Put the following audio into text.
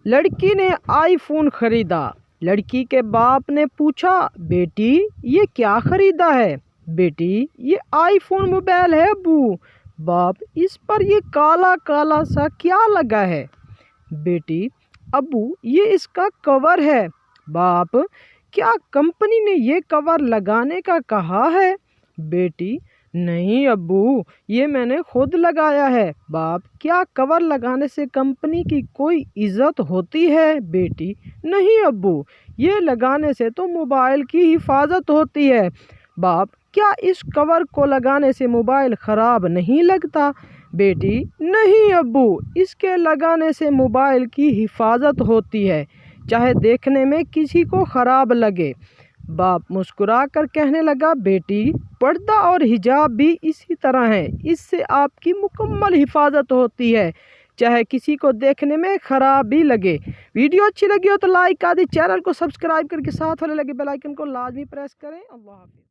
लड़की ने आईफोन खरीदा। लड़की के बाप ने पूछा, बेटी ये क्या खरीदा है? बेटी ये आईफोन मोबाइल है अब्बू। बाप, इस पर ये काला काला सा क्या लगा है? बेटी, अब्बू ये इसका कवर है। बाप, क्या कंपनी ने ये कवर लगाने का कहा है? बेटी, नहीं अब्बू, ये मैंने खुद लगाया है। बाप, क्या कवर लगाने से कंपनी की कोई इज्जत होती है? बेटी, नहीं अब्बू, ये लगाने से तो मोबाइल की हिफाजत होती है। बाप, क्या इस कवर को लगाने से मोबाइल ख़राब नहीं लगता? बेटी, नहीं अब्बू, इसके लगाने से मोबाइल की हिफाजत होती है, चाहे देखने में किसी को ख़राब लगे। बाप मुस्कुरा कर कहने लगा, बेटी पर्दा और हिजाब भी इसी तरह है, इससे आपकी मुकम्मल हिफाजत होती है, चाहे किसी को देखने में ख़राब भी लगे। वीडियो अच्छी लगी हो तो लाइक कर दी, चैनल को सब्सक्राइब करके साथ वाले लगे बेल आइकन को लाजमी प्रेस करें। अल्लाह हाफ़िज़।